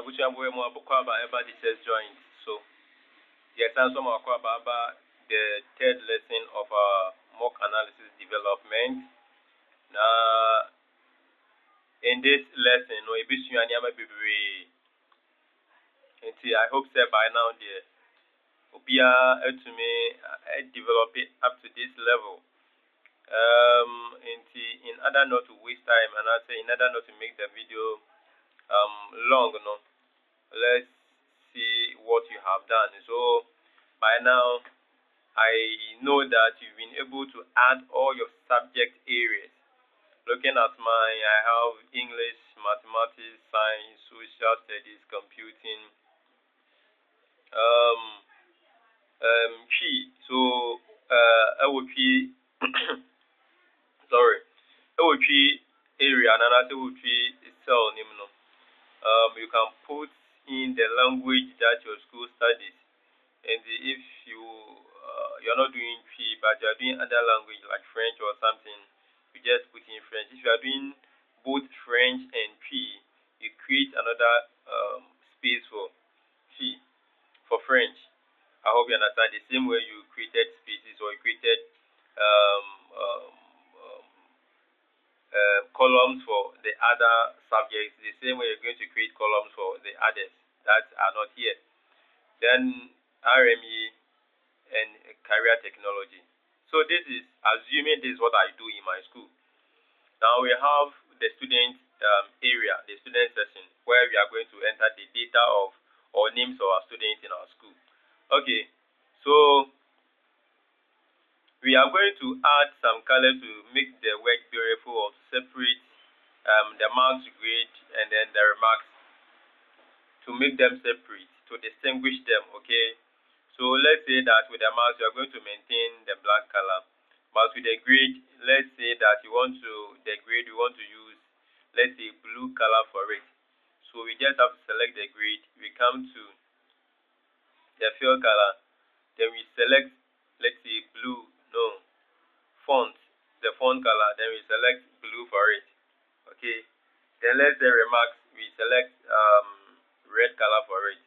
Abusuambo mu abukwa aba eba teachers joint. So yes, and some about the third lesson of our mock analysis development. Now in this lesson, no ebisua niama bebree. I hope that by now the obia to me develop it up to this level. In order not to waste time, and I say in order not to make the video long, no, let's see what you have done. So by now I know that you've been able to add all your subject areas. Looking at mine, I have English, mathematics, science, social studies, computing, key. So I would be sorry, I would be area and another would be cell name. You can put in the language that your school studies, and if you're not doing P but you're doing other language like French or something, you just put in French. If you are doing both French and P, you create another space for P for French. I hope you understand the same way you created spaces or you created columns for the other subjects, the same way you're going to create columns for the others that are not here. Then RME and career technology. So this is assuming this is what I do in my school. Now we have the student area, the student section, where we are going to enter the data of or names of our students in our school. Okay, so we are going to add some color to make the work beautiful or separate the marks grade and then the remarks to make them separate, to distinguish them, okay? So let's say that with the marks you are going to maintain the black color, but with the grade, let's say that you want to use, let's say, blue color for it. So we just have to select the grade, we come to the fill color, then we select, let's say, blue, no, font, the font color, then we select blue for it, okay? Then let's say remarks, we select red color for it.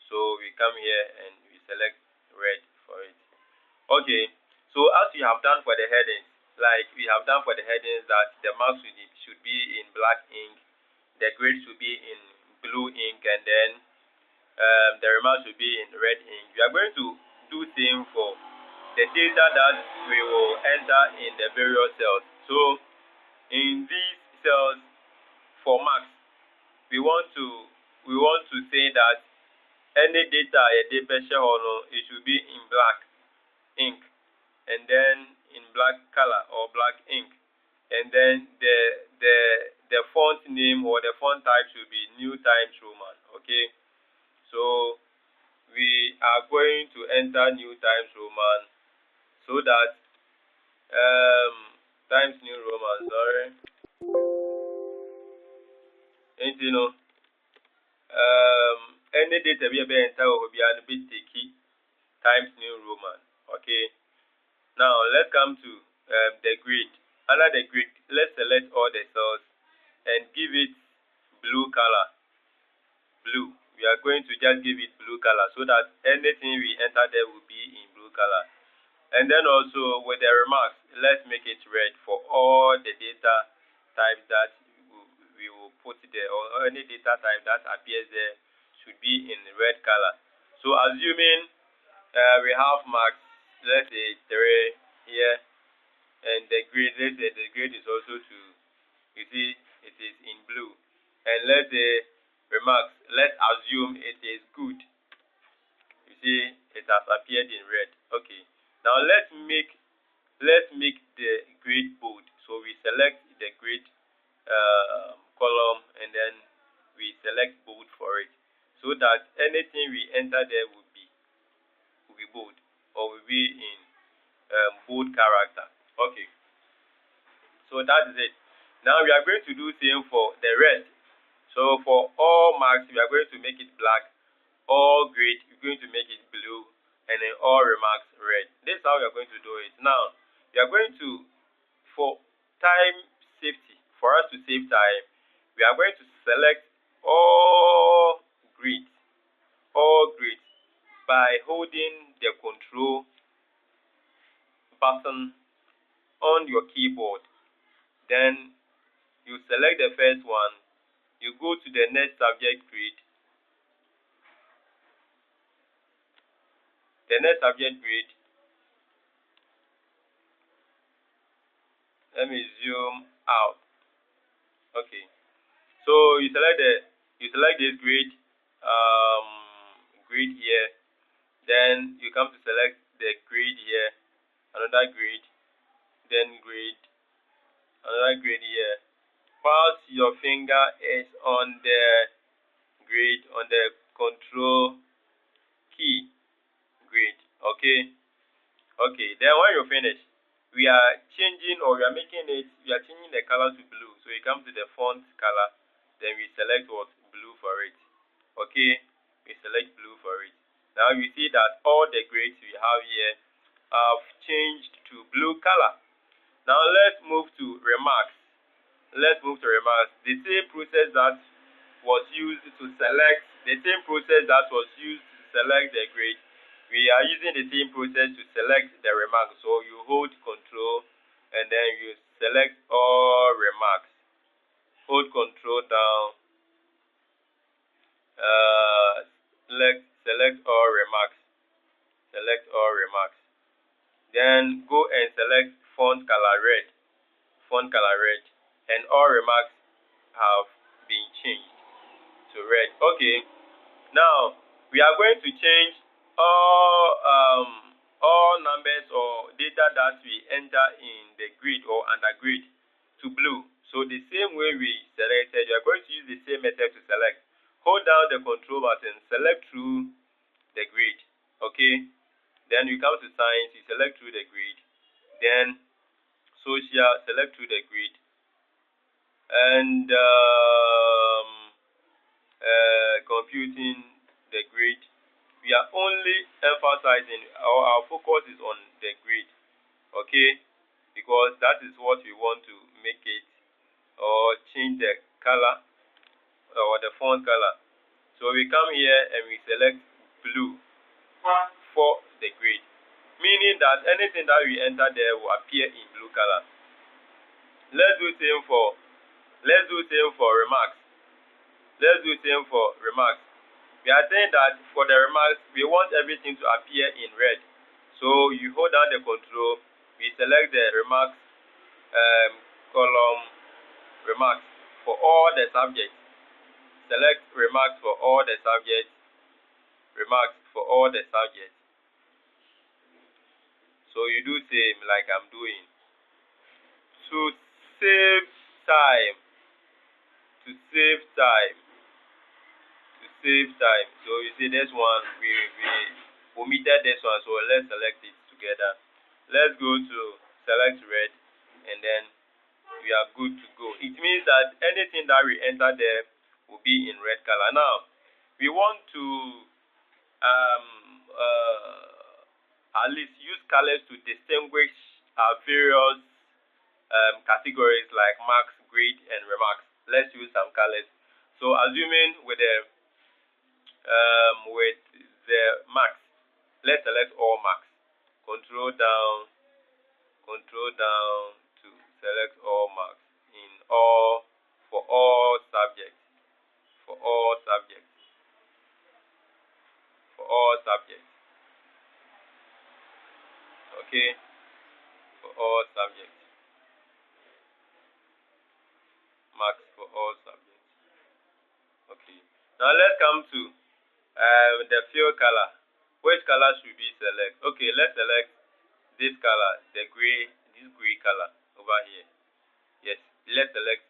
So we come here and we select red for it. Okay, so as we have done for the headings, like we have done for the headings that the marks should be in black ink, the grade should be in blue ink, and then the remarks should be in red ink. We are going to do same for the data that we will enter in the various cells. So in these cells for marks, we want to say that any data it should be in black ink, and then in black color or black ink, and then the font name or the font type should be New Times Roman. Okay, so we are going to enter New Times Roman so that Times New Roman, sorry, and any data we enter will be a bit sticky Times New Roman. Okay, now let's come to the grid. Under the grid, let's select all the cells and give it blue color. Blue. We are going to just give it blue color so that anything we enter there will be in blue color. And then also with the remarks, let's make it red for all the data types that we will put there, or any data type that appears there should be in red color. So assuming we have marks, let's say 3 here, and the grade, let's say the grade is also 2. You see, it is in blue. And let's say remarks, let's assume it is good. You see, it has appeared in red. Okay. Now let's make the grade bold. So we select the grade column and then we select bold for it, so that anything we enter there will be bold or will be in bold character. Okay. So that is it. Now we are going to do same for the rest. So for all marks, we are going to make it black. All grade, we're going to make it blue, and then all remarks red. This is how we are going to do it. Now, we are going to, for time safety, for us to save time, we are going to select all holding the control button on your keyboard. Then you select the first one, you go to the next subject grid. The next subject grid, let me zoom out. Okay, so you select this grid, grid here. Then you come to select the grid here, another grid, then grid, another grid here. Whilst your finger is on the grid, on the control key grid. Okay, then when you finish, we are changing, or we are changing the color to blue. So you come to the font color, then we select what? Blue for it. Okay, we select blue for it. Now you see that all the grids we have here have changed to blue color. Now let's move to remarks. The same process that was used to select the grid, we are using the same process to select the remarks. So you hold control and then you select all remarks. Hold control down. Select all remarks. Then go and select font color red. And all remarks have been changed to red. Okay. Now we are going to change all numbers or data that we enter in the grid or under grid to blue. So the same way we selected, you are going to use the same method to select. Hold down the control button, select through the grid. Okay. Then you come to science, you select through the grid. Then social, select through the grid. And computing, the grid. We are only emphasizing, our focus is on the grid. Okay, because that is what we want to make it, or change the color or the font color. So we come here and we select blue for the grid, meaning that anything that we enter there will appear in blue color. Let's do same for remarks. We are saying that for the remarks, we want everything to appear in red. So you hold down the control, we select the remarks column, remarks for all the subjects. Select remarks for all the subjects. So you do same like I'm doing. To save time. So you see this one, we omitted this one, so let's select it together. Let's go to select red, and then we are good to go. It means that anything that we enter there will be in red color. Now we want to at least use colors to distinguish our various categories like marks, grade, and remarks. Let's use some colors. So assuming with the marks, let's select all marks. Control down to select all marks for all subjects. Okay, for all subjects. Marks for all subjects. Okay. Now let's come to the fill color. Which color should we select? Okay, let's select this color, this gray color over here. Yes, let's select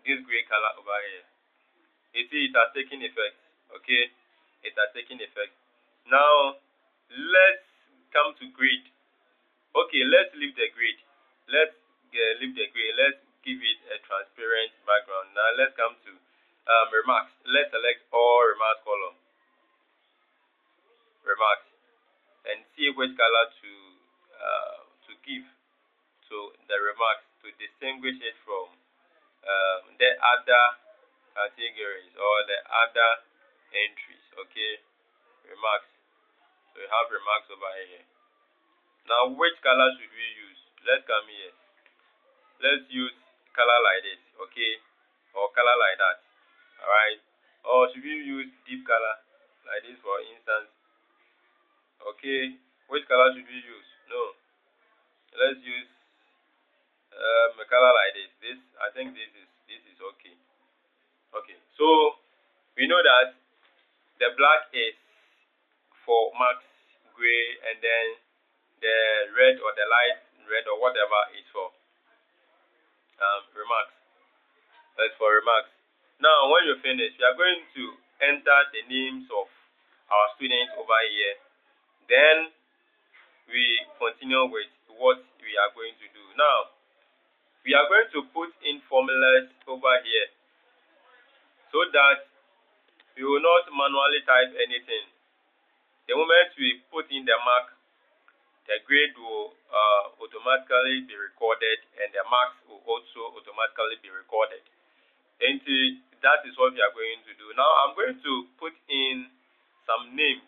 this gray color over here. You see, it has taken effect. Okay, it has taken effect. Now let's come to grid. Okay, let's leave the grid. Let's give it a transparent background. Now let's come to remarks. Let's select all remarks column. Remarks, and see which color to give to the remarks to distinguish it from the other categories or the other entries. Okay, remarks. So we have remarks over here. Now, which color should we use? Let's come here. Let's use color like this, okay, or color like that. All right. Or should we use deep color like this, for instance? Okay. Which color should we use? No. Let's use a color like this. I think this is okay. Okay. So we know that the black is for marks, gray, and then the red or the light red or whatever is for remarks. That's for remarks. Now, when you finish, we are going to enter the names of our students over here. Then we continue with what we are going to do. Now, we are going to put in formulas over here so that we will not manually type anything. The moment we put in the mark, the grade will automatically be recorded, and the marks will also automatically be recorded. And that is what we are going to do. Now I'm going to put in some names,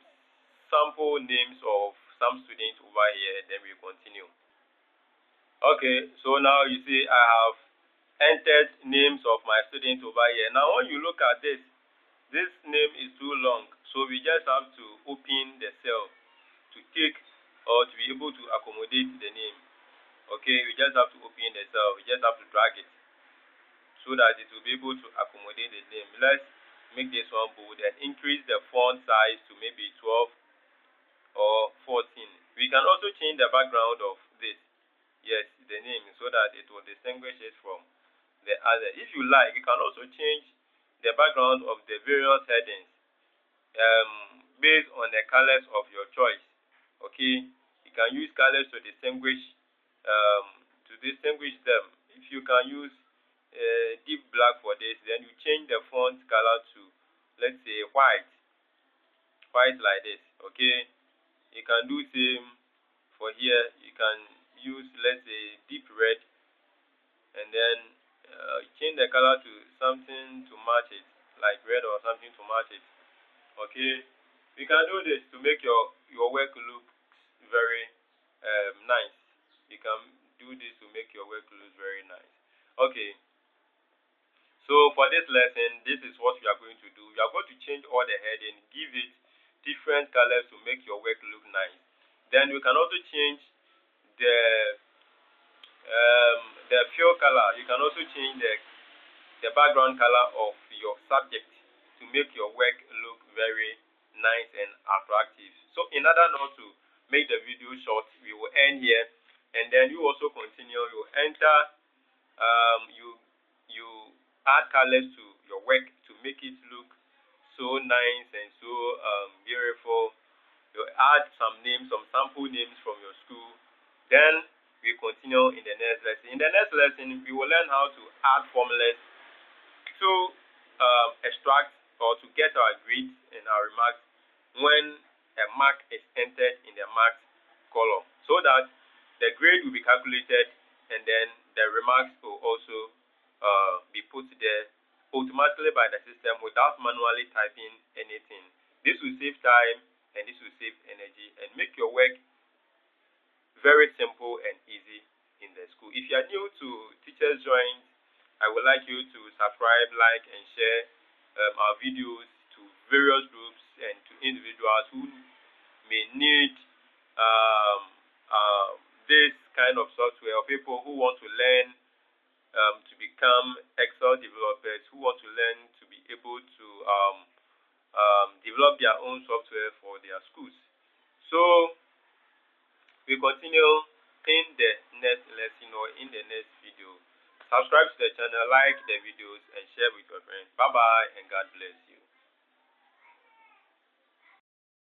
sample names of some students over here, then we continue. Okay, so now you see I have entered names of my students over here. Now when you look at this name is too long, so we just have to open the cell to take or to be able to accommodate the name. Okay, we just have to open the cell, we just have to drag it so that it will be able to accommodate the name. Let's make this one bold and increase the font size to maybe 12 or 14. We can also change the background of this, yes, the name, so that it will distinguish it from the other. If you like, you can also change the background of the various headings based on the colors of your choice. Okay, you can use colors to distinguish them. If you can use deep black for this, then you change the font color to, let's say, white like this. Okay, you can do same for here. You can use, let's say, deep red, and then change the color to something to match it, like red or something to match it. Okay, you can do this to make your work look very nice. You can do this to make your work look very nice. Okay, so for this lesson, this is what we are going to do. We are going to change all the heading, give it different colors to make your work look nice. Then we can also change the fill color. You can also change the background color of your subject to make your work look very nice and attractive. So in order not to make the video short, we will end here, and then you also continue. You enter, you add colors to your work to make it look so nice and so beautiful. You add some names, some sample names from your school. Then we continue in the next lesson. In the next lesson, we will learn how to add formulas to extract or to get our grades and our remarks when a mark is entered in the marks column, so that the grade will be calculated and then the remarks will also be put there automatically by the system without manually typing anything. This will save time and this will save energy and make your work very simple and easy in the school. If you are new to Teachers Joint, I would like you to subscribe, like, and share our videos to various groups and to individuals who may need this kind of software, or people who want to learn to become Excel developers, who want to learn to be able to develop their own software for their schools. So we continue in the next lesson or in the next video. Subscribe to the channel, like the videos, and share with your friends. Bye bye, and God bless you.